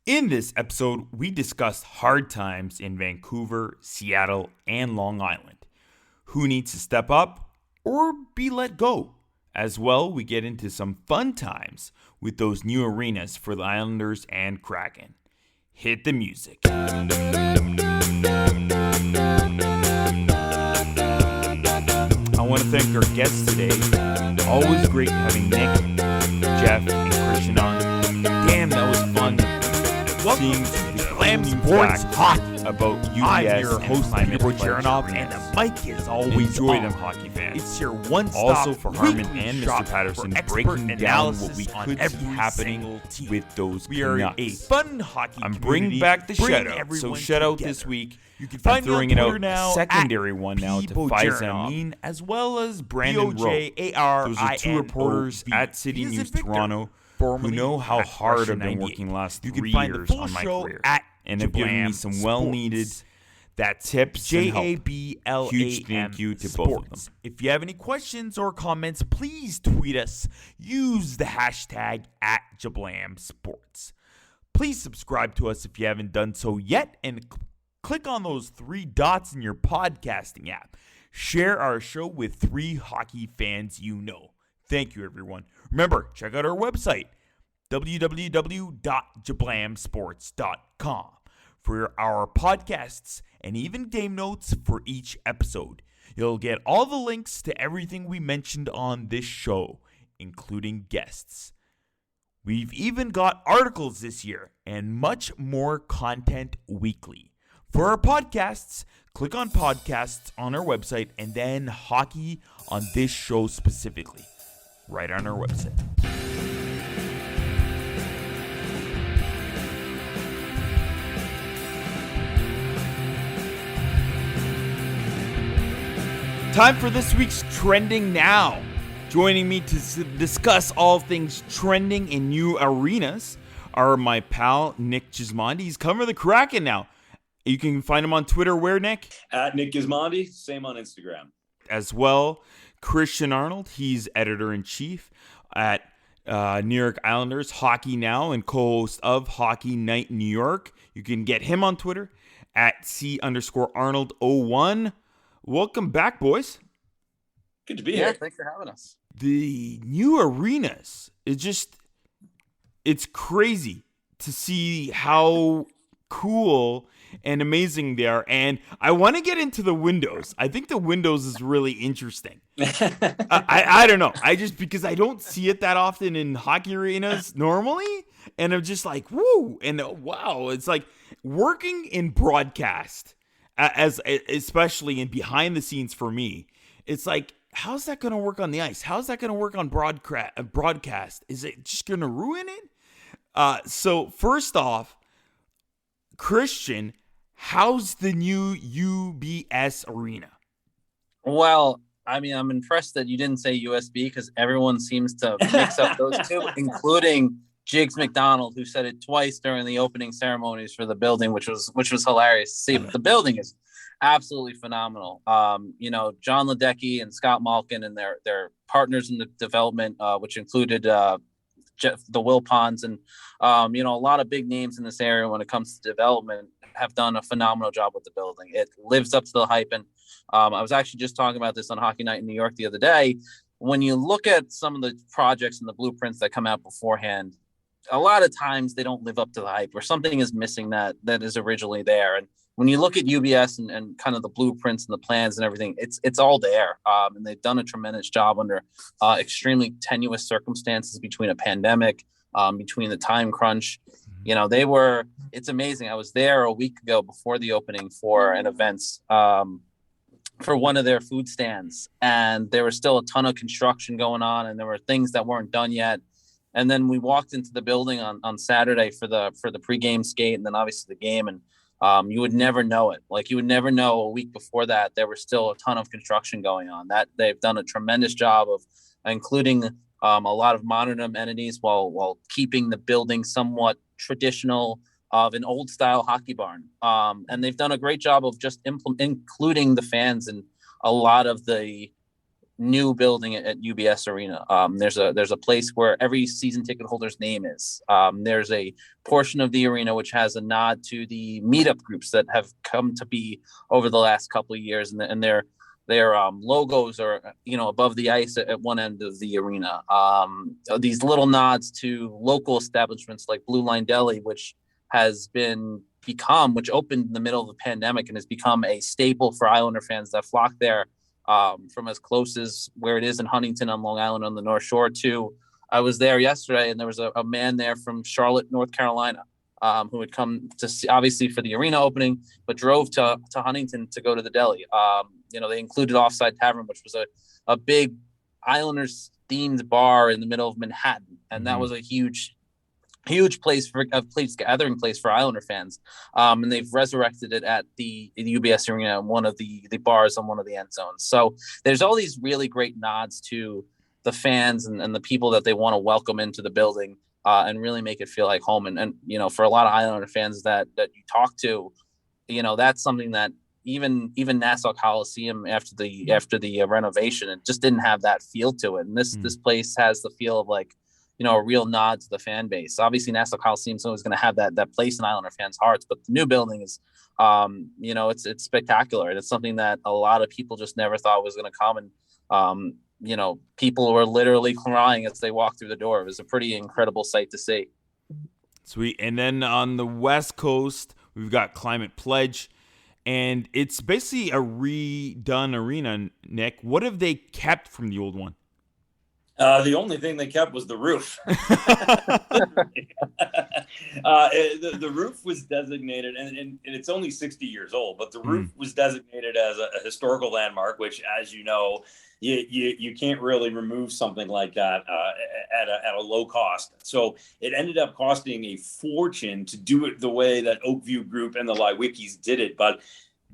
In this episode, we discuss hard times in Vancouver, Seattle, and Long Island. Who needs to step up or be let go? As well, we get into some fun times with those new arenas for the Islanders and Kraken. Hit the music. I want to thank our guests today. Always great having Nick, Jeff, and Christian on. Damn, that was fun. Seeing the Glam Sports Hot about UBS. I'm your host, Peter Bojaranov, and the mic is always enjoy them, hockey fans. It's your one-stop also for Harman and Mr. Paterson breaking down what we could see happening with those We are Canucks. a fun hockey I'm community. bringing back the Bring shout-out. So everyone shout-out together. this week. You can I'm find me on throwing it Twitter out now a secondary at one now to Bojaranov. Faisal Amin as well as Brandon Rowe. Those are two reporters at City He is a News Victor, Toronto who formerly know how at hard Russia I've been 98. working the last You 3 can find the years full on my show career. at And have given me some well-needed tips and help. JABLAM Huge thank you to both of them. If you have any questions or comments, please tweet us. Use the hashtag at @JablamSports. Please subscribe to us if you haven't done so yet, and click on those 3 dots in your podcasting app. Share our show with 3 hockey fans you know. Thank you, everyone. Remember, check out our website, www.jablamsports.com, for our podcasts and even game notes for each episode. You'll get all the links to everything we mentioned on this show, including guests. We've even got articles this year and much more content weekly. For our podcasts, click on podcasts on our website and then hockey on this show specifically, right on our website. Time for this week's Trending Now. Joining me to discuss all things trending in new arenas are my pal Nick Gismondi. He's covering the Kraken now. You can find him on Twitter. Where, Nick? At Nick Gismondi, same on Instagram. As well, Christian Arnold. He's editor-in-chief at New York Islanders Hockey Now and co-host of Hockey Night New York. You can get him on Twitter at C_Arnold01. Welcome back, boys. Good to be here. Thanks for having us. The new arenas, it's crazy to see how cool and amazing they are. And I want to get into the windows. I think the windows is really interesting. I don't know. Because I don't see it that often in hockey arenas normally. And I'm just like, woo. And wow, it's like working in broadcast, especially in behind the scenes for me. It's like, how's that going to work on the ice? How's that going to work on broadcast? Is it just going to ruin it? So first off, Christian, how's the new UBS Arena? Well, I mean, I'm impressed that you didn't say USB because everyone seems to mix up those two, including Jigs McDonald, who said it twice during the opening ceremonies for the building, which was hilarious to see. But the building is absolutely phenomenal. John Ledecky and Scott Malkin and their partners in the development, which included Jeff, the Wilpons, and a lot of big names in this area when it comes to development have done a phenomenal job with the building. It lives up to the hype, and I was actually just talking about this on Hockey Night in New York the other day. When you look at some of the projects and the blueprints that come out beforehand, a lot of times they don't live up to the hype, or something is missing that is originally there. And when you look at UBS and kind of the blueprints and the plans and everything, it's all there. And they've done a tremendous job under extremely tenuous circumstances between a pandemic, between the time crunch. It's amazing. I was there a week ago before the opening for an event for one of their food stands, and there was still a ton of construction going on, and there were things that weren't done yet. And then we walked into the building on Saturday for the pregame skate, and then obviously the game, and you would never know it. Like, you would never know a week before that there was still a ton of construction going on. That they've done a tremendous job of including a lot of modern amenities while keeping the building somewhat traditional of an old style hockey barn. And they've done a great job of just including the fans in a lot of the new building at UBS Arena. There's a place where every season ticket holder's name is. There's a portion of the arena which has a nod to the meetup groups that have come to be over the last couple of years, and their logos are above the ice at one end of the arena. These little nods to local establishments like Blue Line Deli, which opened in the middle of the pandemic and has become a staple for Islander fans that flock there, from as close as where it is in Huntington on Long Island on the North Shore to, I was there yesterday and there was a man there from Charlotte, North Carolina, who had come to see, obviously for the arena opening, but drove to Huntington to go to the deli. They included Offside Tavern, which was a big Islanders themed bar in the middle of Manhattan. And that was a huge gathering place for Islander fans. And they've resurrected it at the UBS Arena, one of the bars on one of the end zones. So there's all these really great nods to the fans and the people that they want to welcome into the building, and really make it feel like home. And for a lot of Islander fans that you talk to, that's something that even Nassau Coliseum after the renovation, it just didn't have that feel to it. And this place has the feel of like, a real nod to the fan base. Obviously, Nassau Coliseum is always going to have that place in Islander fans' hearts, but the new building is, it's spectacular. And it's something that a lot of people just never thought was going to come. And, people were literally crying as they walked through the door. It was a pretty incredible sight to see. Sweet. And then on the West Coast, we've got Climate Pledge, and it's basically a redone arena, Nick. What have they kept from the old one? The only thing they kept was the roof. The roof was designated, and it's only 60 years old, but the roof was designated as a historical landmark, which, as you know, you can't really remove something like that at a low cost. So it ended up costing a fortune to do it the way that Oakview Group and the Lewicki's did it, but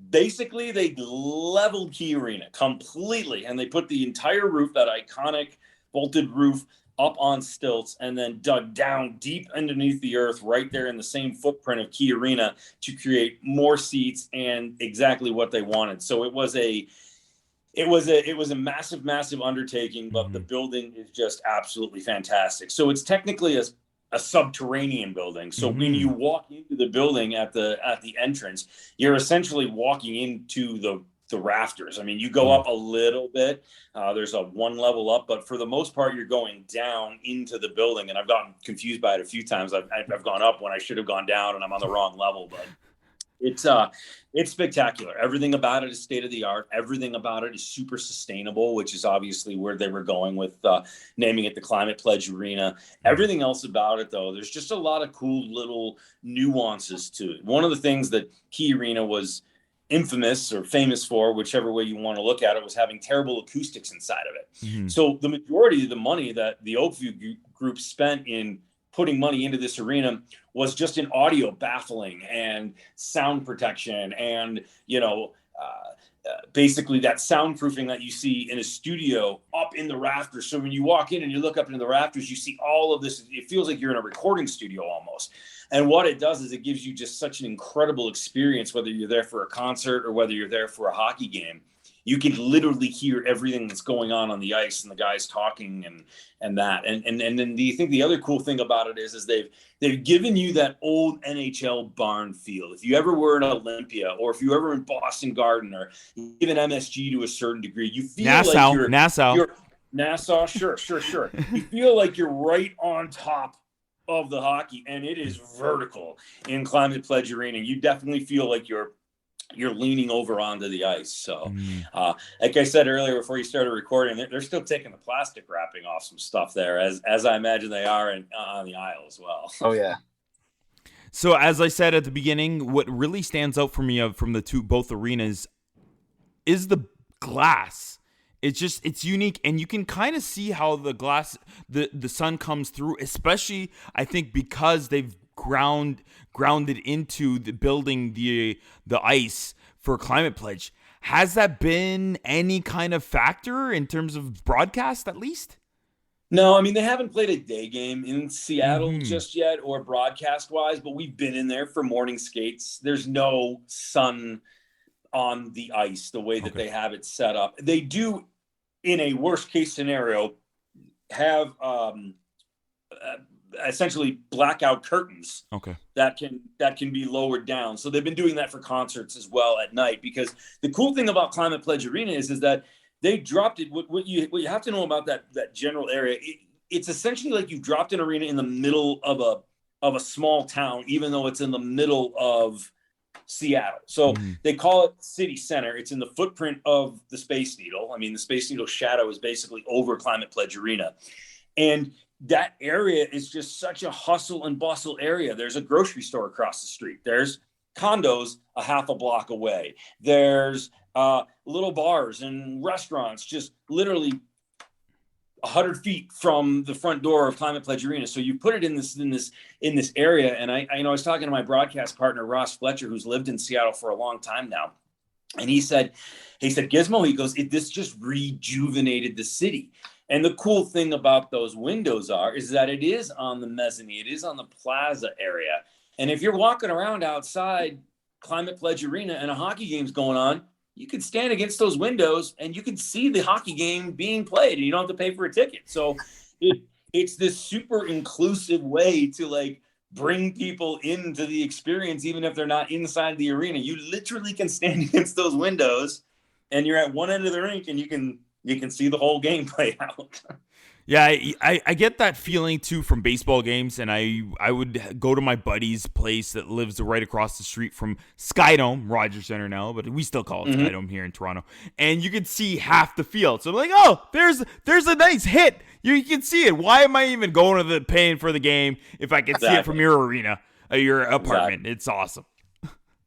basically they leveled Key Arena completely, and they put the entire roof, that iconic bolted roof, up on stilts, and then dug down deep underneath the earth right there in the same footprint of Key Arena to create more seats and exactly what they wanted. So it was a massive undertaking, but the building is just absolutely fantastic. So it's technically a subterranean building. So when you walk into the building at the entrance, you're essentially walking into the rafters. I mean, you go up a little bit. There's a one level up, but for the most part, you're going down into the building. And I've gotten confused by it a few times. I've gone up when I should have gone down, and I'm on the wrong level. But it's spectacular. Everything about it is state of the art. Everything about it is super sustainable, which is obviously where they were going with naming it the Climate Pledge Arena. Everything else about it, though, there's just a lot of cool little nuances to it. One of the things that Key Arena was infamous or famous for, whichever way you want to look at it, was having terrible acoustics inside of it. So the majority of the money that the Oakview Group spent in putting money into this arena was just in audio baffling and sound protection and, basically that soundproofing that you see in a studio up in the rafters. So when you walk in and you look up into the rafters, you see all of this. It feels like you're in a recording studio almost. And what it does is it gives you just such an incredible experience, whether you're there for a concert or whether you're there for a hockey game. You can literally hear everything that's going on the ice and the guys talking and that. And then do you think the other cool thing about it is they've given you that old NHL barn feel. If you ever were in Olympia, or if you ever in Boston Garden, or even MSG to a certain degree, you feel like you're Nassau. Sure. You feel like you're right on top of the hockey, and it is vertical in Climate Pledge Arena. You definitely feel like you're leaning over onto the ice. So like I said earlier before you started recording, they're still taking the plastic wrapping off some stuff there, as I imagine they are on the aisle as well. Oh yeah. So as I said at the beginning, what really stands out for me from both arenas is the glass. It's unique, and you can kind of see how the glass, the sun comes through, especially I think because they've grounded into the building the ice for Climate Pledge. Has that been any kind of factor in terms of broadcast, at least? No, I mean, they haven't played a day game in Seattle just yet, or broadcast wise, but we've been in there for morning skates. There's no sun on the ice the way that they have it set up. They do in a worst case scenario, have essentially blackout curtains that can be lowered down. So they've been doing that for concerts as well at night, because the cool thing about Climate Pledge Arena is that they dropped it. What you have to know about that general area, it's essentially like you've dropped an arena in the middle of a small town, even though it's in the middle of Seattle. So they call it City Center. It's in the footprint of the Space Needle. I mean, the Space Needle shadow is basically over Climate Pledge Arena. And that area is just such a hustle and bustle area. There's a grocery store across the street. There's condos a half a block away. There's little bars and restaurants just literally 100 feet from the front door of Climate Pledge Arena. So you put it in this area. And I was talking to my broadcast partner, Ross Fletcher, who's lived in Seattle for a long time now. And he said, Gizmo, he goes, this just rejuvenated the city. And the cool thing about those windows is that it is on the mezzanine. It is on the plaza area. And if you're walking around outside Climate Pledge Arena and a hockey game's going on, you could stand against those windows and you can see the hockey game being played, and you don't have to pay for a ticket. So it's this super inclusive way to like bring people into the experience, even if they're not inside the arena. You literally can stand against those windows and you're at one end of the rink and you can see the whole game play out. Yeah, I get that feeling too from baseball games, and I would go to my buddy's place that lives right across the street from Skydome, Rogers Center now, but we still call it Skydome here in Toronto. And you could see half the field. So I'm like, oh, there's a nice hit. You can see it. Why am I even going to paying for the game if I can see it from your arena, your apartment? Exactly. It's awesome.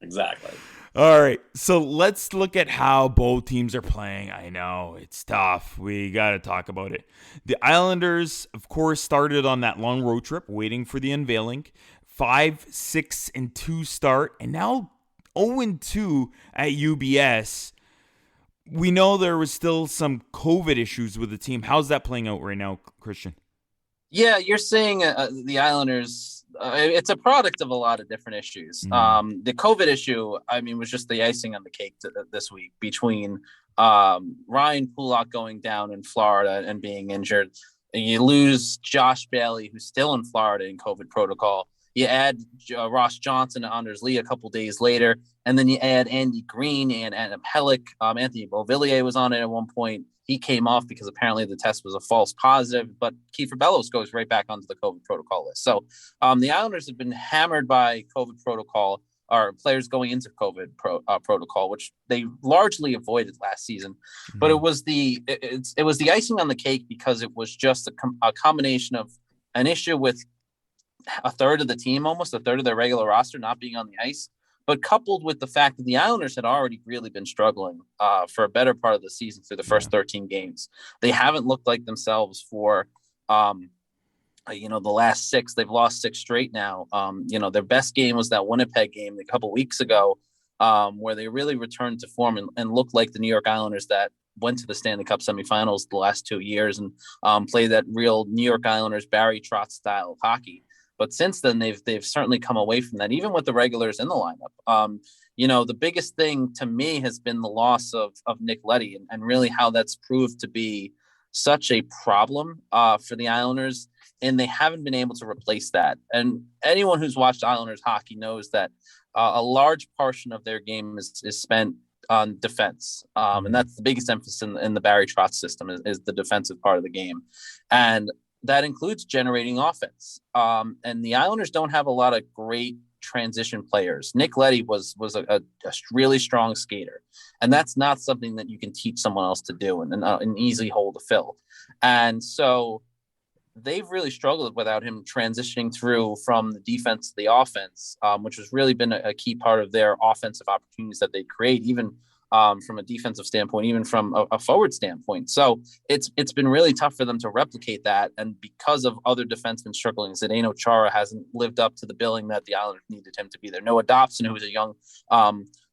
Exactly. All right, so let's look at how both teams are playing. I know, it's tough. We got to talk about it. The Islanders, of course, started on that long road trip, waiting for the unveiling. 5-6-2 start, and now 0-2 at UBS. We know there was still some COVID issues with the team. How's that playing out right now, Christian? Yeah, you're saying the Islanders, it's a product of a lot of different issues. The COVID issue, I mean, was just the icing on the cake this week between Ryan Pulock going down in Florida and being injured. And you lose Josh Bailey, who's still in Florida in COVID protocol. You add Ross Johnson and Anders Lee a couple days later, and then you add Andy Green and Adam Pellick. Anthony Beauvillier was on it at one point. He came off because apparently the test was a false positive, but Kiefer Bellows goes right back onto the COVID protocol list. So the Islanders have been hammered by COVID protocol, or players going into COVID protocol, which they largely avoided last season. But it was the icing on the cake because it was just a combination of an issue with a third of the team, almost a third of their regular roster not being on the ice, but coupled with the fact that the Islanders had already really been struggling for a better part of the season through the first 13 games. They haven't looked like themselves for, the last 6. They've lost 6 straight now. Their best game was that Winnipeg game a couple weeks ago, where they really returned to form and looked like the New York Islanders that went to the Stanley Cup semifinals the last 2 years and played that real New York Islanders Barry Trotz style of hockey. But since then, they've certainly come away from that, even with the regulars in the lineup. The biggest thing to me has been the loss of Nick Leddy and really how that's proved to be such a problem for the Islanders, and they haven't been able to replace that. And anyone who's watched Islanders hockey knows that a large portion of their game is spent on defense. And that's the biggest emphasis in the Barry Trotz system is the defensive part of the game. And that includes generating offense. And the Islanders don't have a lot of great transition players. Nick Leddy was a really strong skater. And that's not something that you can teach someone else to do and an easy hole to fill. And so they've really struggled without him transitioning through from the defense to the offense, which has really been a key part of their offensive opportunities that they create, even from a defensive standpoint, even from a forward standpoint. So it's been really tough for them to replicate that. And because of other defensemen struggling, Zdeno Chara hasn't lived up to the billing that the Islanders needed him to be there. Noah Dobson, who was a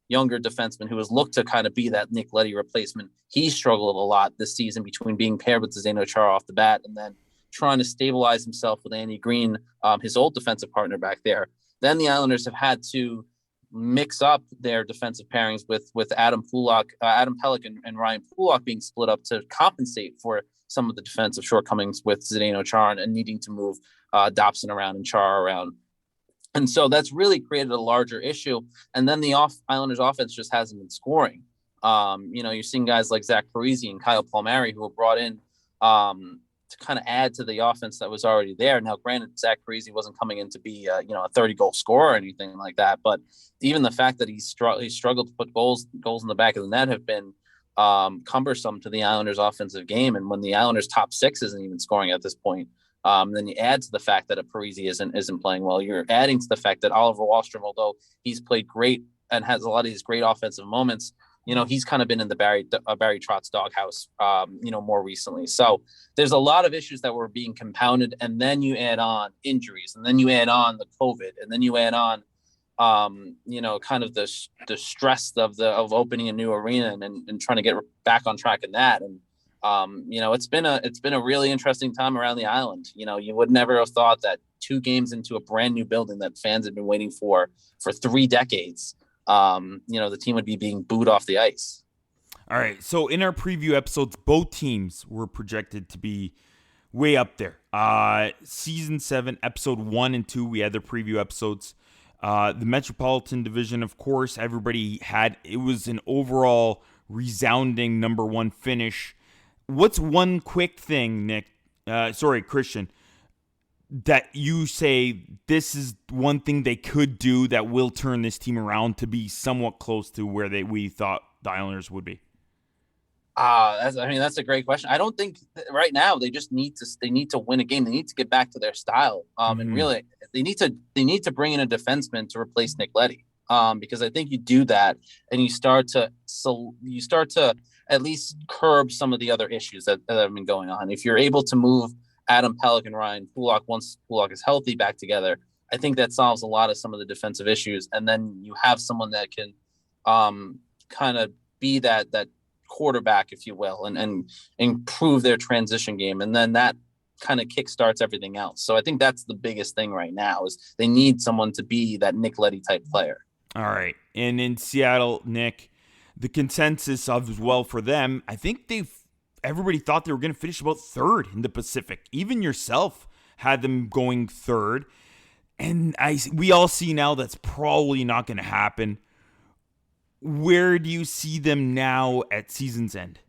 younger defenseman who was looked to kind of be that Nick Leddy replacement, he struggled a lot this season between being paired with Zdeno Chara off the bat and then trying to stabilize himself with Andy Green, his old defensive partner back there. Then the Islanders have had to mix up their defensive pairings with Adam Pelech and Ryan Pulock being split up to compensate for some of the defensive shortcomings with Zdeno Chara and needing to move Dobson around and Chara around. And so that's really created a larger issue. And then the Islanders offense just hasn't been scoring. You're seeing guys like Zach Parise and Kyle Palmieri who were brought in to kind of add to the offense that was already there. Now, granted, Zach Parise wasn't coming in to be a 30-goal scorer or anything like that, but even the fact that he struggled to put goals in the back of the net have been cumbersome to the Islanders' offensive game. And when the Islanders' top six isn't even scoring at this point, then you add to the fact that Parise isn't playing well. You're adding to the fact that Oliver Wahlstrom, although he's played great and has a lot of these great offensive moments, he's kind of been in the Barry Trotz doghouse, more recently. So there's a lot of issues that were being compounded, and then you add on injuries, and then you add on the COVID, and then you add on, kind of the stress of opening a new arena and trying to get back on track in that. And it's been a really interesting time around the island. You would never have thought that 2 games into a brand new building that fans have been waiting for 3 decades, the team would be being booed off the ice. All right. So in our preview episodes, both teams were projected to be way up there. Season 7, episode 1 and 2, we had the preview episodes. The Metropolitan Division, of course, everybody it was an overall resounding number 1 finish. What's one quick thing, Christian, that you say this is one thing they could do that will turn this team around to be somewhat close to where we thought the Islanders would be? That's a great question. I don't think right now they just need to win a game. They need to get back to their style. And really they need to bring in a defenseman to replace Nick Leddy. Because I think you do that and you start to at least curb some of the other issues that have been going on. If you're able to move Adam Pelech and Ryan Pulock, once Pulock is healthy, back together, I think that solves a lot of some of the defensive issues. And then you have someone that can kind of be that quarterback, if you will, and improve their transition game. And then that kind of kickstarts everything else. So I think that's the biggest thing right now is they need someone to be that Nick Leddy type player. All right. And in Seattle, Nick, the consensus as well for them, I think everybody thought they were going to finish about 3rd in the Pacific. Even yourself had them going 3rd. And we all see now that's probably not going to happen. Where do you see them now at season's end?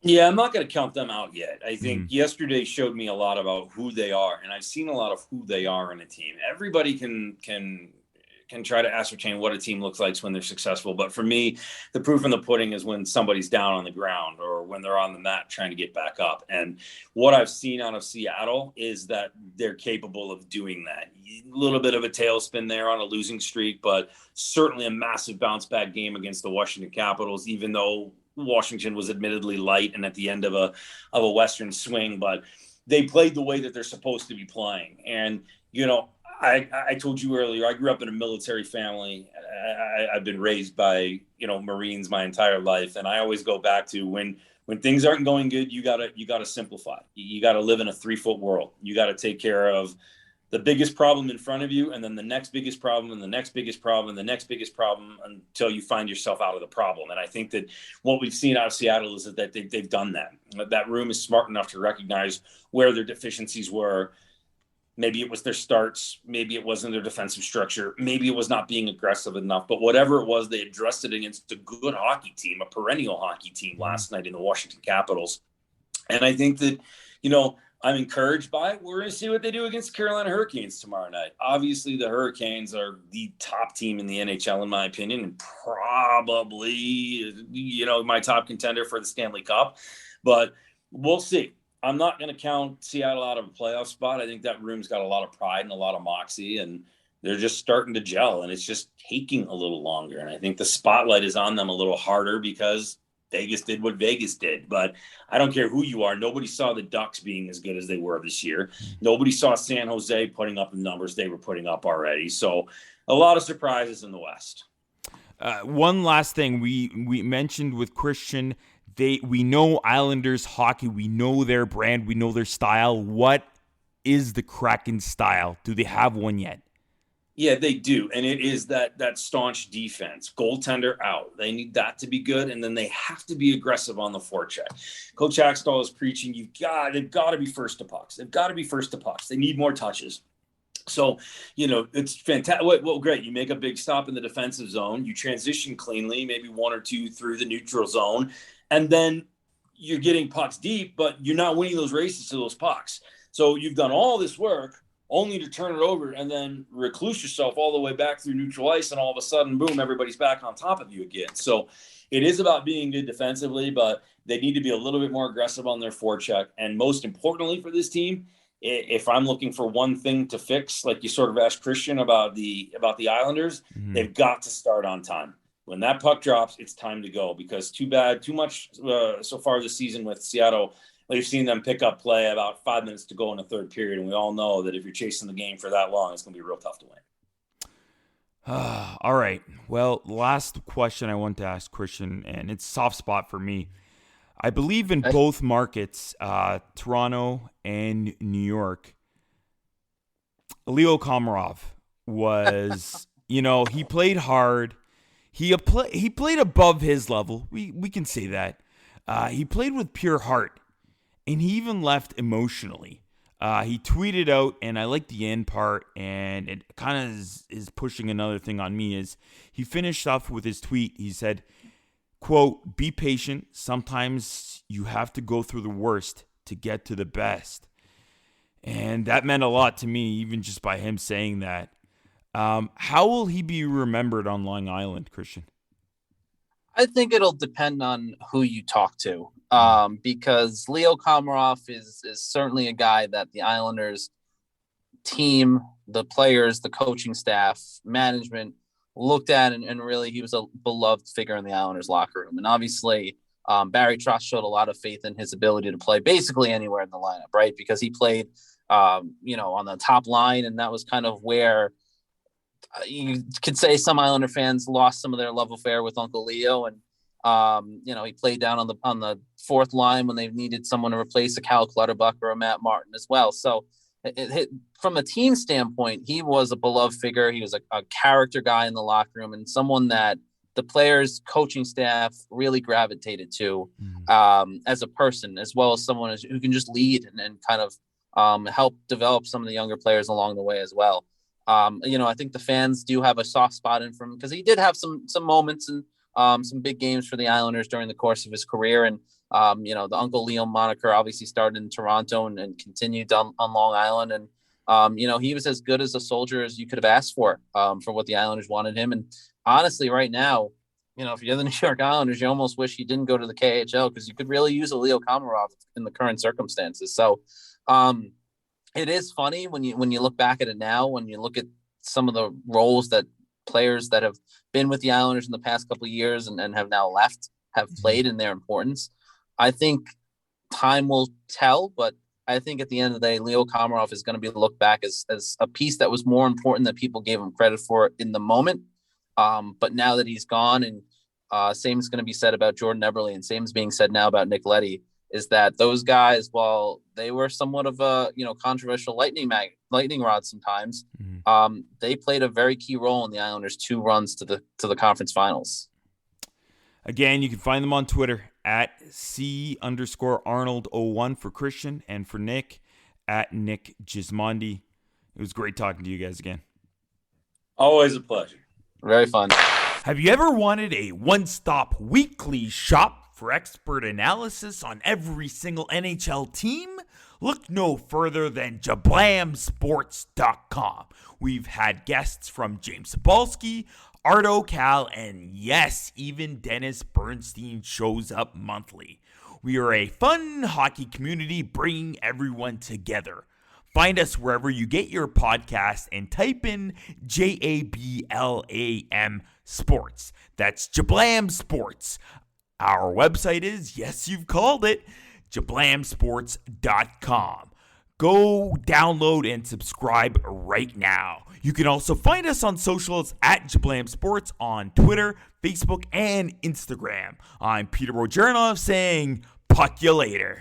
Yeah, I'm not going to count them out yet. I think yesterday showed me a lot about who they are, and I've seen a lot of who they are in a team. Everybody can try to ascertain what a team looks like when they're successful. But for me, the proof in the pudding is when somebody's down on the ground or when they're on the mat trying to get back up. And what I've seen out of Seattle is that they're capable of doing that. A little bit of a tailspin there on a losing streak, but certainly a massive bounce back game against the Washington Capitals, even though Washington was admittedly light and at the end of a Western swing, but they played the way that they're supposed to be playing. And, I told you earlier, I grew up in a military family. I've been raised by, Marines my entire life. And I always go back to when things aren't going good, you gotta simplify. You gotta live in a 3-foot world. You gotta take care of the biggest problem in front of you, and then the next biggest problem, and the next biggest problem, and the next biggest problem until you find yourself out of the problem. And I think that what we've seen out of Seattle is that they've done that. That room is smart enough to recognize where their deficiencies were. Maybe it was their starts. Maybe it wasn't their defensive structure. Maybe it was not being aggressive enough. But whatever it was, they addressed it against a good hockey team, a perennial hockey team last night in the Washington Capitals. And I think that, I'm encouraged by it. We're going to see what they do against the Carolina Hurricanes tomorrow night. Obviously, the Hurricanes are the top team in the NHL, in my opinion, and probably, my top contender for the Stanley Cup. But we'll see. I'm not going to count Seattle out of a playoff spot. I think that room's got a lot of pride and a lot of moxie, and they're just starting to gel, and it's just taking a little longer. And I think the spotlight is on them a little harder because Vegas did what Vegas did. But I don't care who you are. Nobody saw the Ducks being as good as they were this year. Nobody saw San Jose putting up the numbers they were putting up already. So a lot of surprises in the West. One last thing we mentioned with Christian, we know Islanders hockey. We know their brand. We know their style. What is the Kraken style? Do they have one yet? Yeah, they do. And it is that staunch defense. Goaltender out. They need that to be good. And then they have to be aggressive on the forecheck. Coach Hackstall is preaching, they've got to be first to pucks. They've got to be first to pucks. They need more touches. So, it's fantastic. Well, great. You make a big stop in the defensive zone. You transition cleanly, maybe one or two through the neutral zone. And then you're getting pucks deep, but you're not winning those races to those pucks. So you've done all this work only to turn it over and then recluse yourself all the way back through neutral ice, and all of a sudden, boom, everybody's back on top of you again. So it is about being good defensively, but they need to be a little bit more aggressive on their forecheck. And most importantly for this team, if I'm looking for one thing to fix, like you sort of asked Christian about the Islanders, they've got to start on time. When that puck drops, it's time to go, because too much so far this season with Seattle. We've seen them pick up play about 5 minutes to go in the third period, and we all know that if you're chasing the game for that long, it's going to be real tough to win. All right. Well, last question I want to ask Christian, and it's a soft spot for me. I believe in both markets, Toronto and New York. Leo Komarov was, he played hard. He played above his level. We can say that. He played with pure heart. And he even left emotionally. He tweeted out, and I like the end part, and it kind of is pushing another thing on me, is he finished off with his tweet. He said, quote, "Be patient. Sometimes you have to go through the worst to get to the best." And that meant a lot to me, even just by him saying that. How will he be remembered on Long Island, Christian? I think it'll depend on who you talk to, because Leo Komarov is certainly a guy that the Islanders team, the players, the coaching staff, management looked at, and really he was a beloved figure in the Islanders locker room. And obviously Barry Trotz showed a lot of faith in his ability to play basically anywhere in the lineup, right? Because he played, on the top line, and that was kind of where you could say some Islander fans lost some of their love affair with Uncle Leo, and he played down on the fourth line when they needed someone to replace a Cal Clutterbuck or a Matt Martin as well. So from a team standpoint, he was a beloved figure. He was a character guy in the locker room, and someone that the players, coaching staff really gravitated to as a person, as well as someone who can just lead and kind of help develop some of the younger players along the way as well. I think the fans do have a soft spot in for him, because he did have some moments and some big games for the Islanders during the course of his career. And, the Uncle Leo moniker obviously started in Toronto and continued on Long Island. And, he was as good as a soldier as you could have asked for what the Islanders wanted him. And honestly, right now, if you're the New York Islanders, you almost wish he didn't go to the KHL, because you could really use a Leo Komarov in the current circumstances. So, it is funny when you look back at it now, when you look at some of the roles that players that have been with the Islanders in the past couple of years and have now left have played in their importance. I think time will tell, but I think at the end of the day, Leo Komarov is going to be looked back as a piece that was more important than people gave him credit for in the moment. But now that he's gone, and same is going to be said about Jordan Eberle, and same is being said now about Nick Leddy, is that those guys, while they were somewhat of a controversial lightning rod sometimes, they played a very key role in the Islanders' 2 runs to the conference finals. Again, you can find them on Twitter at C_Arnold01 for Christian, and for Nick at Nick Gismondi. It was great talking to you guys again. Always a pleasure. Very fun. Have you ever wanted a one-stop weekly shop for expert analysis on every single NHL team? Look no further than JablamSports.com. We've had guests from James Sabalski, Ardo Cal, and yes, even Dennis Bernstein shows up monthly. We are a fun hockey community bringing everyone together. Find us wherever you get your podcast and type in JABLAM Sports. That's Jablam Sports. Our website is, yes, you've called it, JablamSports.com. Go download and subscribe right now. You can also find us on socials at Jablam Sports on Twitter, Facebook, and Instagram. I'm Peter Wojernov saying, puck you later.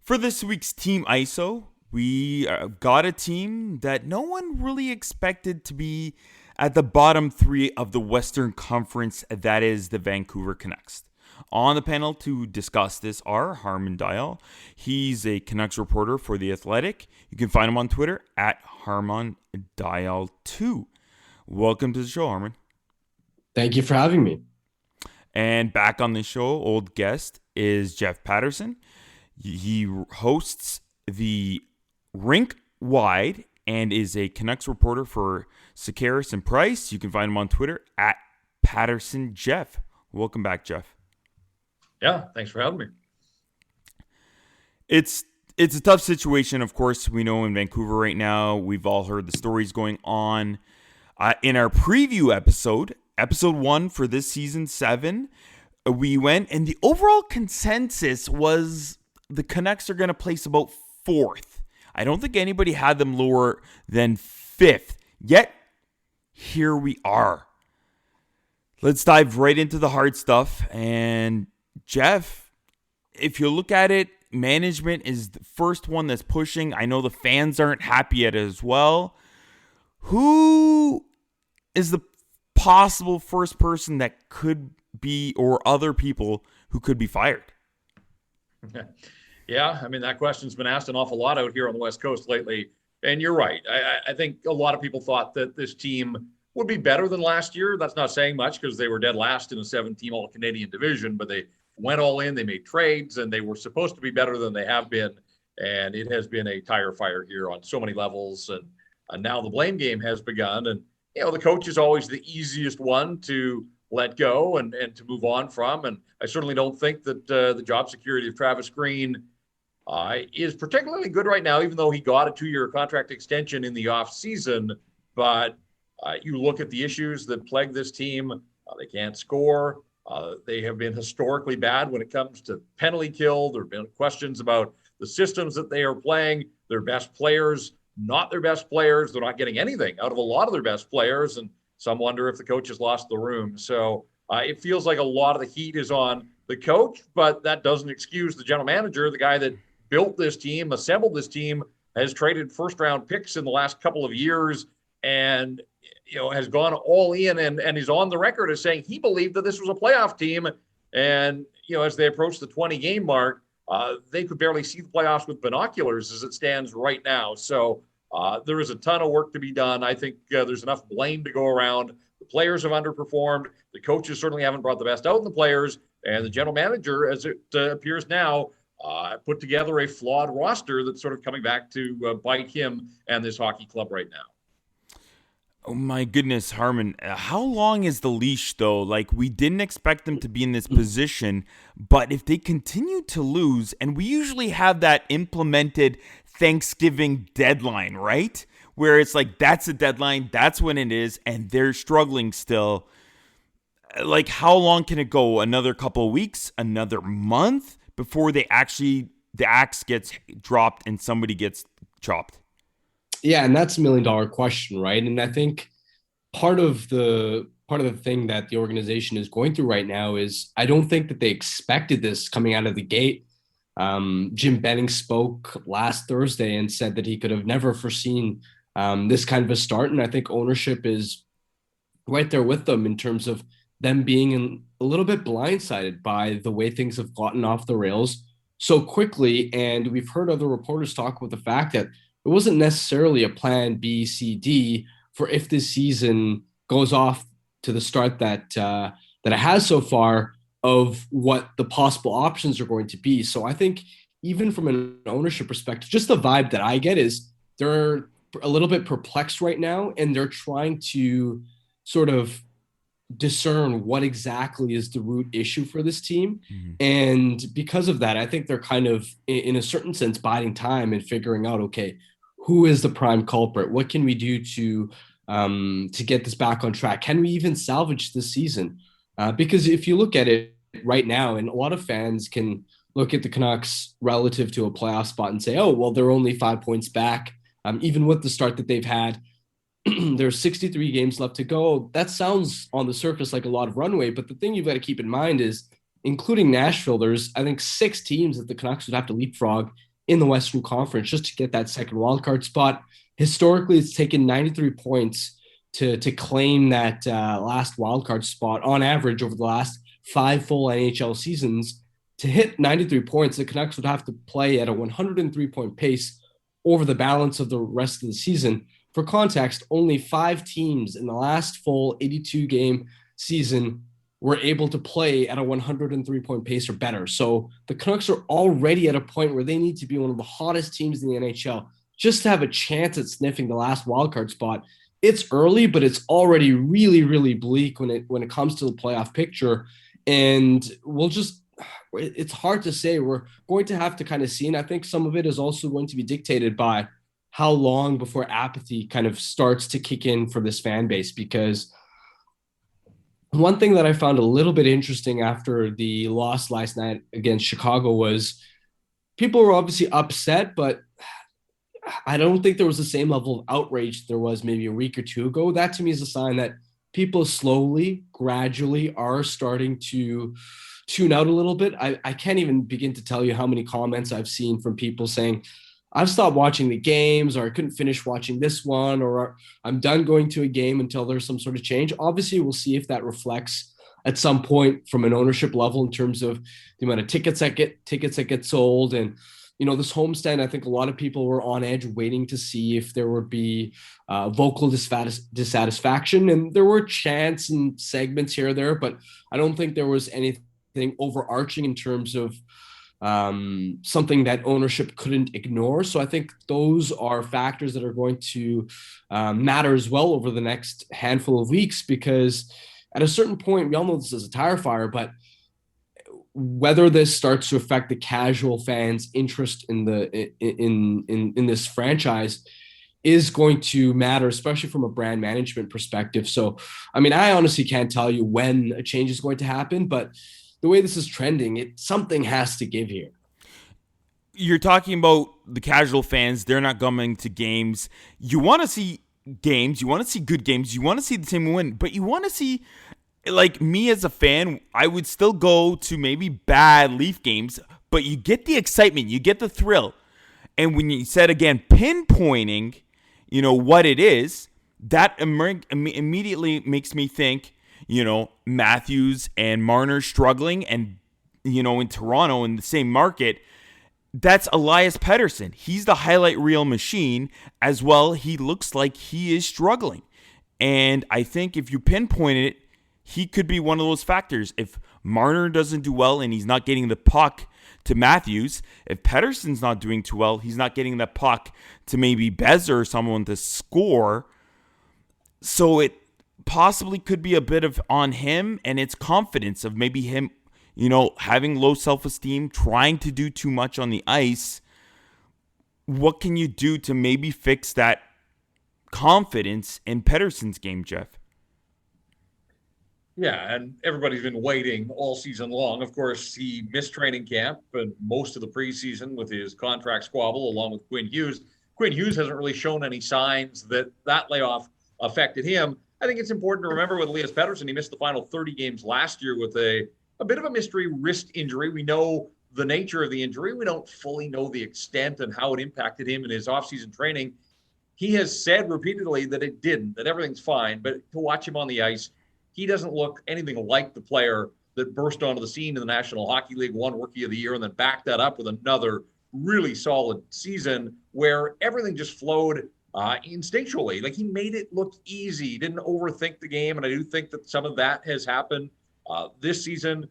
For this week's Team ISO, We got a team that no one really expected to be at the bottom three of the Western Conference, that is the Vancouver Canucks. On the panel to discuss this are Harman Dayal. He's a Canucks reporter for The Athletic. You can find him on Twitter at HarmanDayal2. Welcome to the show, Harman. Thank you for having me. And back on the show, old guest is Jeff Paterson. He hosts the Rink Wide and is a Canucks reporter for Sekeres and Price. You can find him on Twitter at Paterson.Jeff. Welcome back, Jeff. Yeah, thanks for having me. It's a tough situation, of course. We know in Vancouver right now. We've all heard the stories going on. In our preview episode 1 for this season 7, we went, and the overall consensus was the Canucks are going to place about 4th. I don't think anybody had them lower than 5th. Yet, here we are. Let's dive right into the hard stuff. And Jeff, if you look at it, management is the first one that's pushing. I know the fans aren't happy at it as well. Who is the possible first person that could be, or other people who could be fired? Yeah, I mean, that question's been asked an awful lot out here on the West Coast lately. And you're right. I think a lot of people thought that this team would be better than last year. That's not saying much because they were dead last in a 7-team All-Canadian division, but they went all in, they made trades, and they were supposed to be better than they have been. And it has been a tire fire here on so many levels. And now the blame game has begun. And, you know, the coach is always the easiest one to let go and to move on from. And I certainly don't think that the job security of Travis Green is particularly good right now, even though he got a 2-year contract extension in the offseason. But you look at the issues that plague this team. They can't score. They have been historically bad when it comes to penalty kill. There have been questions about the systems that they are playing. Their best players, not their best players. They're not getting anything out of a lot of their best players. And some wonder if the coach has lost the room. So it feels like a lot of the heat is on the coach, but that doesn't excuse the general manager, the guy that built this team, assembled this team, has traded first-round picks in the last couple of years, and has gone all in and is on the record as saying he believed that this was a playoff team. And as they approach the 20-game mark, they could barely see the playoffs with binoculars as it stands right now. So there is a ton of work to be done. I think there's enough blame to go around. The players have underperformed. The coaches certainly haven't brought the best out in the players. And the general manager, as it appears now, put together a flawed roster that's sort of coming back to bite him and this hockey club right now. Oh my goodness, Harman. How long is the leash, though? Like, we didn't expect them to be in this position, but if they continue to lose, and we usually have that implemented Thanksgiving deadline, right? Where it's like, that's a deadline, that's when it is, and they're struggling still. Like, how long can it go? Another couple of weeks? Another month? Before the axe gets dropped and somebody gets chopped? Yeah, and that's $1 million question, right? And I think part of the thing that the organization is going through right now is I don't think that they expected this coming out of the gate. Jim Benning spoke last Thursday and said that he could have never foreseen this kind of a start, and I think ownership is right there with them in terms of them being a little bit blindsided by the way things have gotten off the rails so quickly. And we've heard other reporters talk about the fact that it wasn't necessarily a plan B, C, D for if this season goes off to the start that it has so far of what the possible options are going to be. So I think even from an ownership perspective, just the vibe that I get is they're a little bit perplexed right now, and they're trying to sort of discern what exactly is the root issue for this team. Mm-hmm. And because of that, I think they're kind of, in a certain sense, biding time and figuring out, okay, who is the prime culprit? What can we do to get this back on track? Can we even salvage this season? Because if you look at it right now, and a lot of fans can look at the Canucks relative to a playoff spot and say, oh, well, they're only 5 points back. Even with the start that they've had, there's 63 games left to go. That sounds on the surface like a lot of runway, but the thing you've got to keep in mind is, including Nashville, there's, I think, 6 teams that the Canucks would have to leapfrog in the Western Conference just to get that second wildcard spot. Historically, it's taken 93 points to claim that last wildcard spot on average over the last 5 full NHL seasons. To hit 93 points, the Canucks would have to play at a 103-point pace over the balance of the rest of the season. For context, only 5 teams in the last full 82-game season were able to play at a 103-point pace or better. So the Canucks are already at a point where they need to be one of the hottest teams in the NHL just to have a chance at sniffing the last wildcard spot. It's early, but it's already really, really bleak when it comes to the playoff picture. And it's hard to say. We're going to have to kind of see. And I think some of it is also going to be dictated by how long before apathy kind of starts to kick in for this fan base. Because one thing that I found a little bit interesting after the loss last night against Chicago was people were obviously upset, but I don't think there was the same level of outrage there was maybe a week or two ago. That to me is a sign that people slowly, gradually are starting to tune out a little bit. I can't even begin to tell you how many comments I've seen from people saying, I've stopped watching the games, or I couldn't finish watching this one, or I'm done going to a game until there's some sort of change. Obviously, we'll see if that reflects at some point from an ownership level in terms of the amount of tickets that get sold. And, this homestand, I think a lot of people were on edge waiting to see if there would be vocal dissatisfaction. And there were chants and segments here or there, but I don't think there was anything overarching in terms of something that ownership couldn't ignore. So I think those are factors that are going to matter as well over the next handful of weeks, because at a certain point, we all know this is a tire fire, but whether this starts to affect the casual fans' interest in this franchise is going to matter, especially from a brand management perspective. So, I honestly can't tell you when a change is going to happen, but the way this is trending, something has to give here. You're talking about the casual fans. They're not coming to games. You want to see games. You want to see good games. You want to see the team win. But you want to see, like me as a fan, I would still go to maybe bad Leaf games. But you get the excitement. You get the thrill. And when you said, again, pinpointing, what it is, that immediately makes me think, Matthews and Marner struggling and, in Toronto in the same market, that's Elias Pettersson. He's the highlight reel machine as well. He looks like he is struggling. And I think if you pinpoint it, he could be one of those factors. If Marner doesn't do well and he's not getting the puck to Matthews, if Pettersson's not doing too well, he's not getting the puck to maybe Bezer or someone to score. So it possibly could be a bit of on him and its confidence of maybe him, having low self-esteem, trying to do too much on the ice. What can you do to maybe fix that confidence in Pettersson's game, Jeff? Yeah, and everybody's been waiting all season long. Of course, he missed training camp and most of the preseason with his contract squabble along with Quinn Hughes. Quinn Hughes hasn't really shown any signs that layoff affected him. I think it's important to remember with Elias Pettersson, he missed the final 30 games last year with a bit of a mystery wrist injury. We know the nature of the injury. We don't fully know the extent and how it impacted him in his offseason training. He has said repeatedly that it didn't, that everything's fine, but to watch him on the ice, he doesn't look anything like the player that burst onto the scene in the National Hockey League, won Rookie of the Year, and then backed that up with another really solid season where everything just flowed instinctually. Like, he made it look easy, didn't overthink the game. And I do think that some of that has happened this season.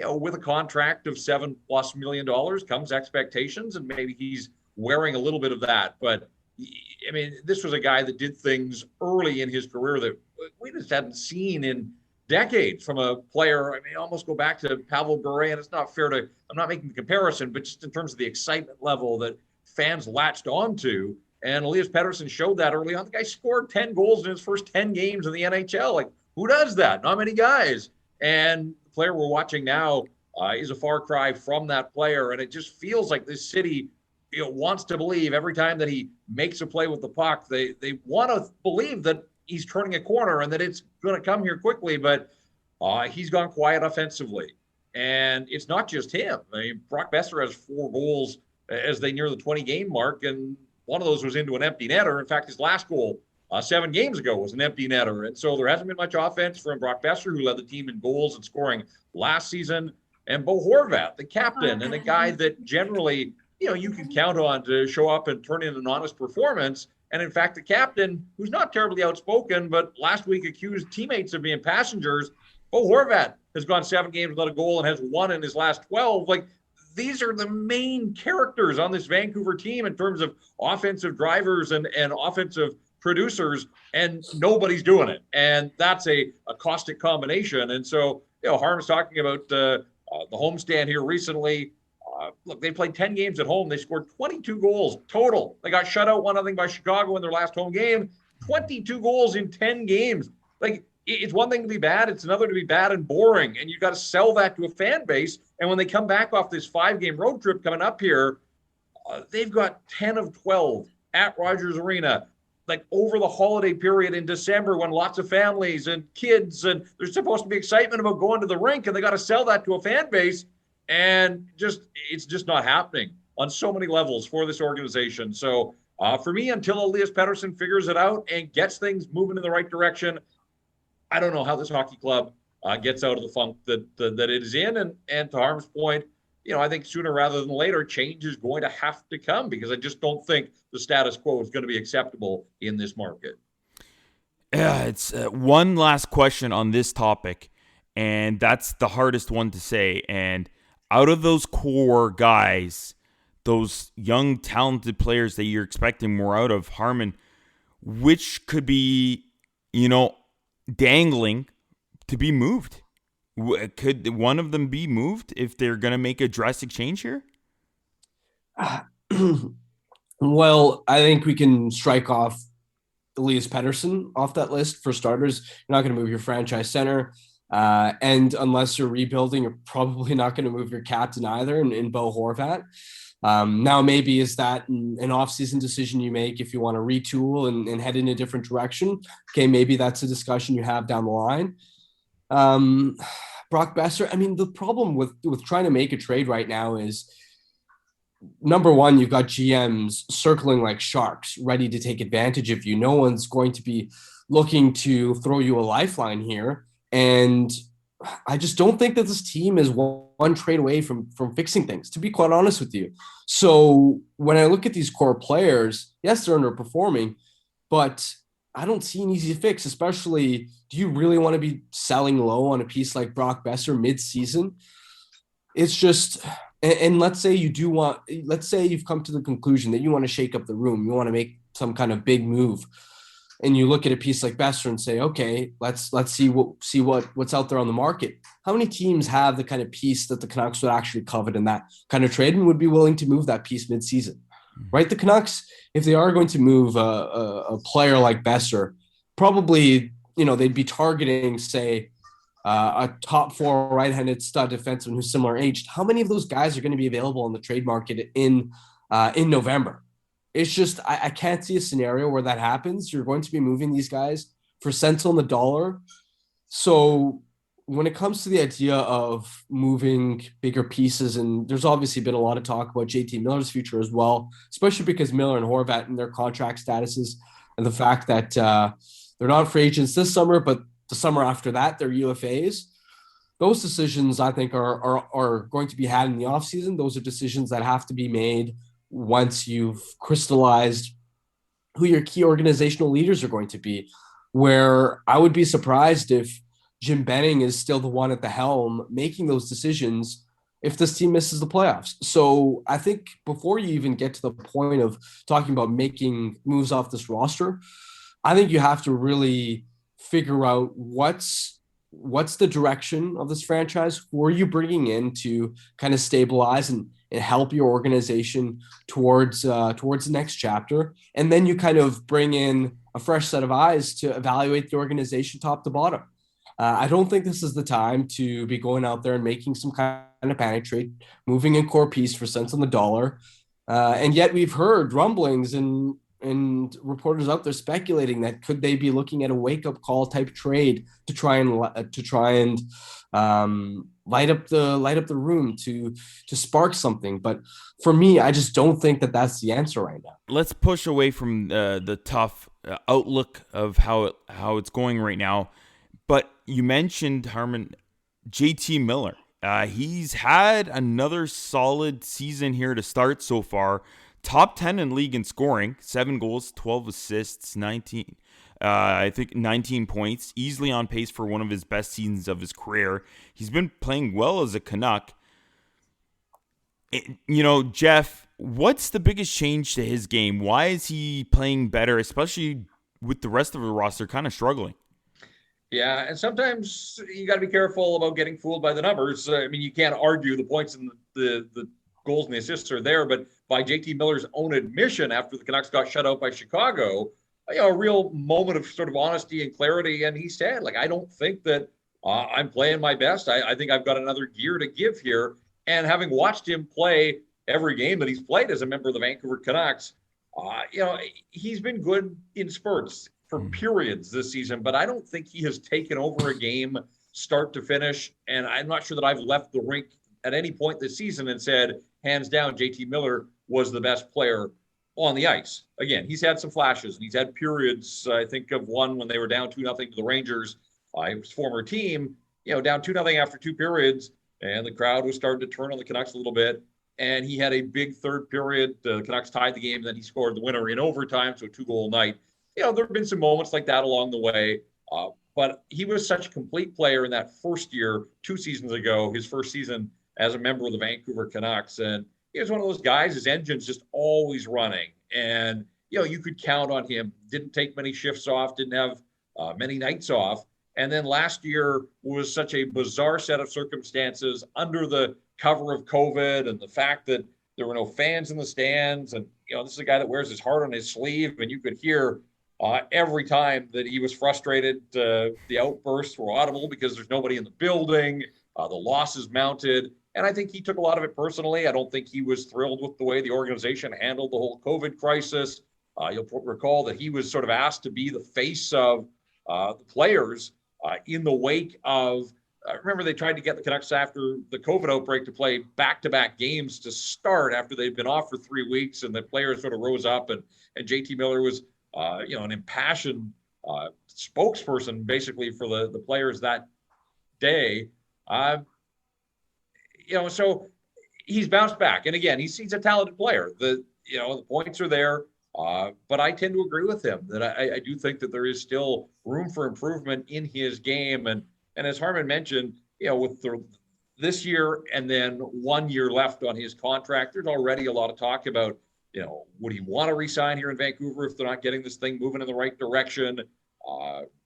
With a contract of $7+ million comes expectations, and maybe he's wearing a little bit of that. But this was a guy that did things early in his career that we just hadn't seen in decades from a player. Almost go back to Pavel Bure, and it's not fair to, I'm not making the comparison, but just in terms of the excitement level that fans latched onto. And Elias Pettersson showed that early on. The guy scored 10 goals in his first 10 games in the NHL. Like, who does that? Not many guys. And the player we're watching now is a far cry from that player. And it just feels like this city wants to believe every time that he makes a play with the puck, they want to believe that he's turning a corner and that it's going to come here quickly. But he's gone quiet offensively. And it's not just him. Brock Besser has 4 goals as they near the 20-game mark, and one of those was into an empty netter. In fact, his last goal 7 games ago was an empty netter. And so there hasn't been much offense from Brock Besser, who led the team in goals and scoring last season, and Bo Horvat, the captain, and a guy that generally, you can count on to show up and turn in an honest performance. And in fact, the captain, who's not terribly outspoken, but last week accused teammates of being passengers, Bo Horvat has gone 7 games without a goal and has 1 in his last 12. Like, these are the main characters on this Vancouver team in terms of offensive drivers and offensive producers, and nobody's doing it. And that's a caustic combination. And so, Harm's talking about the homestand here recently. Look, they played 10 games at home. They scored 22 goals total. They got shut out 1-0 by Chicago in their last home game. 22 goals in 10 games. Like, it's one thing to be bad. It's another to be bad and boring. And you've got to sell that to a fan base. And when they come back off this 5-game road trip coming up here, they've got 10 of 12 at Rogers Arena, like over the holiday period in December, when lots of families and kids, and there's supposed to be excitement about going to the rink, and they got to sell that to a fan base. And it's just not happening on so many levels for this organization. So for me, until Elias Pettersson figures it out and gets things moving in the right direction, I don't know how this hockey club gets out of the funk that it is in. And to Harm's point, I think sooner rather than later, change is going to have to come, because I just don't think the status quo is going to be acceptable in this market. Yeah, it's one last question on this topic, and that's the hardest one to say. And out of those core guys, those young, talented players that you're expecting more out of, Harman, which could be, dangling to be moved? Could one of them be moved if they're going to make a drastic change here? Well, I think we can strike off Elias Pettersson off that list for starters. You're not going to move your franchise center. And unless you're rebuilding, you're probably not going to move your captain either in Bo Horvat. Now, maybe is that an offseason decision you make if you want to retool and head in a different direction? Okay, maybe that's a discussion you have down the line. Brock Besser, the problem with trying to make a trade right now is, number one, you've got GMs circling like sharks, ready to take advantage of you. No one's going to be looking to throw you a lifeline here. And I just don't think that this team is one trade away from fixing things, to be quite honest with you. So when I look at these core players, yes, they're underperforming, but I don't see an easy fix, especially, do you really want to be selling low on a piece like Brock Besser mid-season? It's just, and let's say you've come to the conclusion that you want to shake up the room, you want to make some kind of big move, and you look at a piece like Besser and say, okay, let's see what's out there on the market. How many teams have the kind of piece that the Canucks would actually covet in that kind of trade and would be willing to move that piece mid-season? Right? The Canucks, if they are going to move a player like Besser, probably, they'd be targeting, say, a top 4 right-handed stud defenseman who's similar aged. How many of those guys are going to be available on the trade market in November? It's just, I can't see a scenario where that happens. You're going to be moving these guys for cents on the dollar. So when it comes to the idea of moving bigger pieces, and there's obviously been a lot of talk about JT Miller's future as well, especially because Miller and Horvat and their contract statuses, and the fact that they're not free agents this summer, but the summer after that, they're UFAs. Those decisions, I think, are going to be had in the offseason. Those are decisions that have to be made once you've crystallized who your key organizational leaders are going to be, where I would be surprised if Jim Benning is still the one at the helm making those decisions if this team misses the playoffs. So I think before you even get to the point of talking about making moves off this roster, I think you have to really figure out what's the direction of this franchise. Who are you bringing in to kind of stabilize and help your organization towards the next chapter? And then you kind of bring in a fresh set of eyes to evaluate the organization top to bottom. I don't think this is the time to be going out there and making some kind of panic trade, moving in core piece for cents on the dollar. And yet we've heard rumblings and reporters out there speculating that could they be looking at a wake-up call type trade to try and light up the room to spark something. But for me, I just don't think that that's the answer right now. Let's push away from the tough outlook of how it's going right now. But you mentioned Harman, JT Miller. He's had another solid season here to start so far. Top 10 in league in scoring, 7 goals, 12 assists, 19 points, easily on pace for one of his best seasons of his career. He's been playing well as a Canuck. Jeff, what's the biggest change to his game? Why is he playing better, especially with the rest of the roster kind of struggling? Yeah, and sometimes you got to be careful about getting fooled by the numbers. I mean, you can't argue the points and the goals and the assists are there, but by JT Miller's own admission after the Canucks got shut out by Chicago, a real moment of sort of honesty and clarity. And he said, I don't think that I'm playing my best. I think I've got another gear to give here. And having watched him play every game that he's played as a member of the Vancouver Canucks, he's been good in spurts for periods this season, but I don't think he has taken over a game start to finish. And I'm not sure that I've left the rink at any point this season and said, hands down, JT Miller was the best player on the ice. Again, he's had some flashes and he's had periods. I think of one when they were down 2-0 to the Rangers, his former team, down 2-0 after 2 periods, and the crowd was starting to turn on the Canucks a little bit. And he had a big third period. The Canucks tied the game, and then he scored the winner in overtime, so a 2-goal night. There have been some moments like that along the way, but he was such a complete player in that first year, 2 seasons ago, his first season as a member of the Vancouver Canucks. And he was one of those guys, his engine's just always running. And, you could count on him. Didn't take many shifts off, didn't have many nights off. And then last year was such a bizarre set of circumstances under the cover of COVID and the fact that there were no fans in the stands. And, this is a guy that wears his heart on his sleeve, and you could hear every time that he was frustrated, the outbursts were audible because there's nobody in the building. The losses mounted. And I think he took a lot of it personally. I don't think he was thrilled with the way the organization handled the whole COVID crisis. You'll recall that he was sort of asked to be the face of the players in the wake of, remember they tried to get the Canucks after the COVID outbreak to play back-to-back games to start after they'd been off for 3 weeks, and the players sort of rose up, and JT Miller was an impassioned spokesperson basically for the players that day. So he's bounced back. And again, he's a talented player. The points are there. But I tend to agree with him that I do think that there is still room for improvement in his game. And as Harman mentioned, with this year and then 1 year left on his contract, there's already a lot of talk about, would he want to resign here in Vancouver if they're not getting this thing moving in the right direction?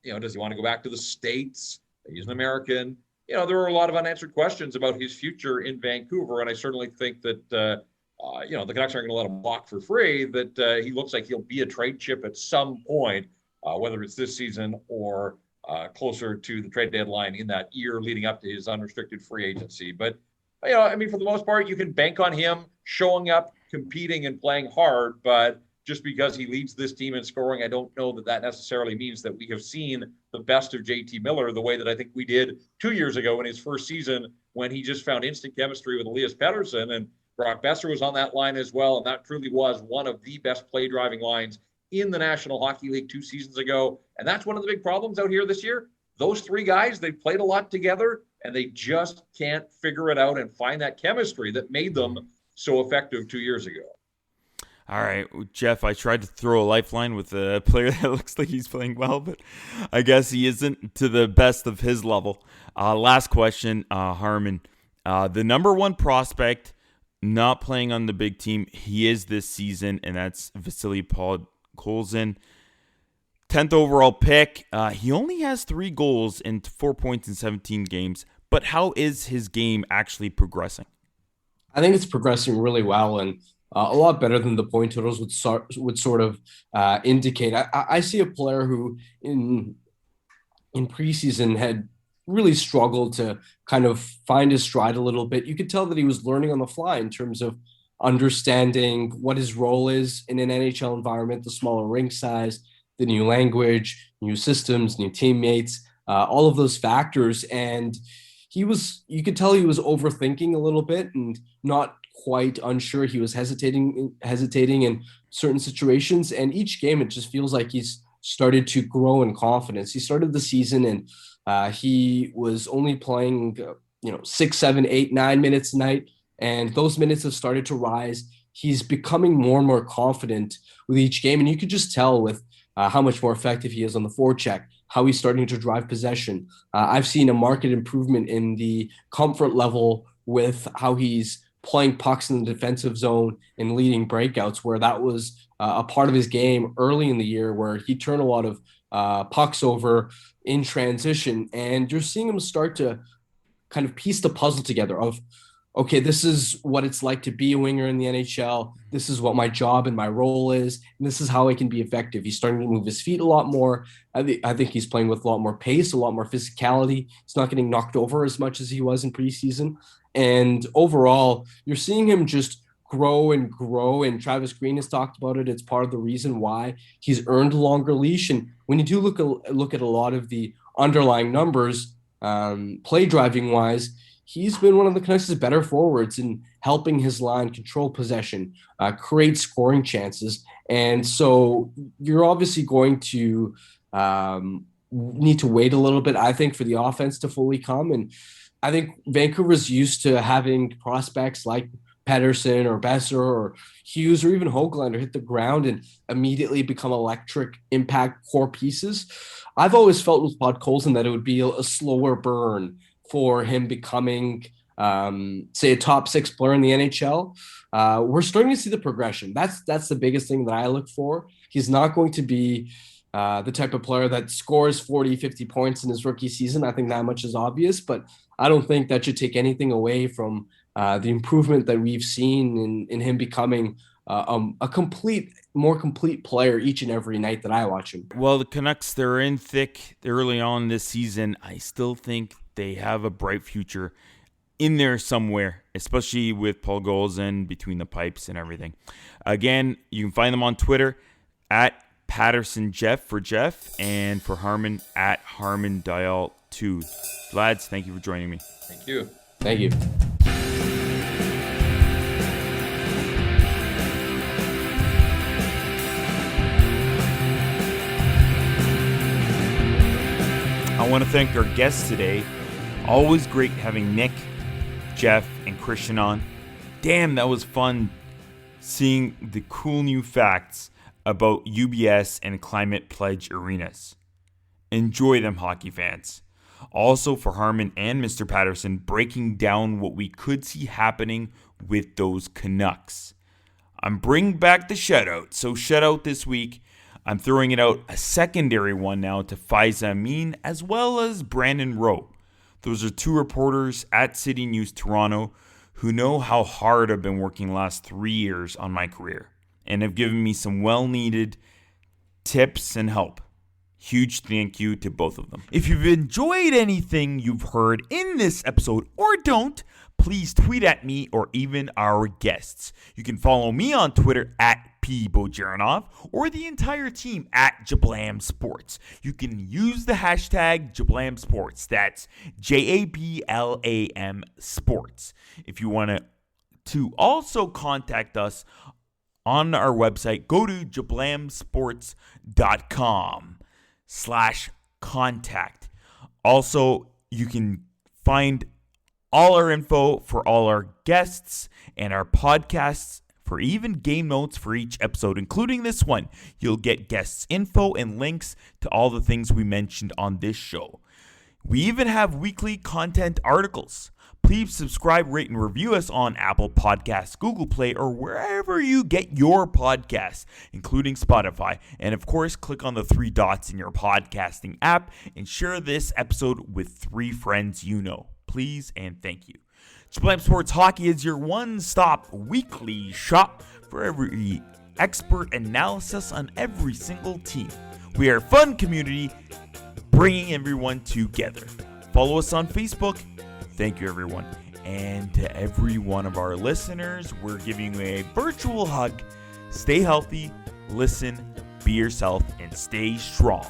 Does he want to go back to the States? He's an American. There are a lot of unanswered questions about his future in Vancouver. And I certainly think that, the Canucks aren't going to let him walk for free, that he looks like he'll be a trade chip at some point, whether it's this season or closer to the trade deadline in that year leading up to his unrestricted free agency. But, for the most part, you can bank on him showing up, competing, and playing hard. But just because he leads this team in scoring, I don't know that necessarily means that we have seen the best of JT Miller the way that I think we did 2 years ago in his first season when he just found instant chemistry with Elias Pettersson, and Brock Besser was on that line as well. And that truly was one of the best play driving lines in the National Hockey League 2 seasons ago. And that's one of the big problems out here this year. Those 3 guys, they played a lot together and they just can't figure it out and find that chemistry that made them so effective 2 years ago. All right, Jeff, I tried to throw a lifeline with a player that looks like he's playing well, but I guess he isn't to the best of his level. Last question, Harman. The number 1 prospect not playing on the big team, he is this season, and that's Vasily Podkolzin. 10th overall pick. He only has 3 goals and 4 points in 17 games, but how is his game actually progressing? I think it's progressing really well, and a lot better than the point totals would sort of indicate. I see a player who in preseason had really struggled to kind of find his stride a little bit. You could tell that he was learning on the fly in terms of understanding what his role is in an NHL environment, the smaller rink size, the new language, new systems, new teammates, all of those factors. And you could tell he was overthinking a little bit and not quite unsure. He was hesitating in certain situations. And each game, it just feels like he's started to grow in confidence. He started the season and he was only playing, 6, 7, 8, 9 minutes a night. And those minutes have started to rise. He's becoming more and more confident with each game. And you could just tell with how much more effective he is on the forecheck, how he's starting to drive possession. I've seen a marked improvement in the comfort level with how he's playing pucks in the defensive zone and leading breakouts, where that was a part of his game early in the year where he turned a lot of pucks over in transition. And you're seeing him start to kind of piece the puzzle together of, okay, this is what it's like to be a winger in the NHL. This is what my job and my role is. And this is how I can be effective. He's starting to move his feet a lot more. I think he's playing with a lot more pace, a lot more physicality. He's not getting knocked over as much as he was in preseason. And overall, you're seeing him just grow and grow. And Travis Green has talked about it. It's part of the reason why he's earned a longer leash. And when you do look at a lot of the underlying numbers, play driving wise, he's been one of the Canucks' better forwards in helping his line control possession, create scoring chances. And so you're obviously going to need to wait a little bit, I think, for the offense to fully come. And I think Vancouver's used to having prospects like Paterson or Besser or Hughes or even Höglander hit the ground and immediately become electric impact core pieces. I've always felt with Podkolzin that it would be a slower burn for him becoming, say, a top 6 player in the NHL. We're starting to see the progression. That's the biggest thing that I look for. He's not going to be the type of player that scores 40, 50 points in his rookie season. I think that much is obvious, but I don't think that should take anything away from the improvement that we've seen in him becoming a more complete player each and every night that I watch him. Well, the Canucks, they're in thick early on this season. I still think they have a bright future in there somewhere, especially with Podkolzin between the pipes and everything. Again, you can find them on Twitter at Paterson.Jeff for Jeff, and for Harman at Harman Dayal 2. Lads, thank you for joining me. Thank you. Thank you. I want to thank our guests today. Always great having Nick, Jeff, and Christian on. Damn, that was fun seeing the cool new facts about UBS and Climate Pledge Arenas. Enjoy them, hockey fans. Also for Harman and Mr. Paterson, breaking down what we could see happening with those Canucks. I'm bringing back the shutout, so shutout this week. I'm throwing it out a secondary one now to Faiza Amin as well as Brandon Rowe. Those are 2 reporters at City News Toronto who know how hard I've been working the last 3 years on my career and have given me some well-needed tips and help. Huge thank you to both of them. If you've enjoyed anything you've heard in this episode or don't, please tweet at me or even our guests. You can follow me on Twitter at PBojaranov or the entire team at Jablam Sports. You can use the hashtag Jablam Sports. That's JABLAM Sports. If you want to also contact us on our website, go to jablamsports.com/contact. Also, you can find all our info for all our guests and our podcasts, for even game notes for each episode, including this one. You'll get guests info and links to all the things we mentioned on this show. We even have weekly content articles. Please subscribe, rate, and review us on Apple Podcasts, Google Play, or wherever you get your podcasts, including Spotify. And of course, click on the 3 dots in your podcasting app and share this episode with 3 friends you know. Please and thank you. Jablam Sports Hockey is your one-stop weekly shop for every expert analysis on every single team. We are a fun community bringing everyone together. Follow us on Facebook. Thank you, everyone. And to every one of our listeners, we're giving you a virtual hug. Stay healthy, listen, be yourself, and stay strong.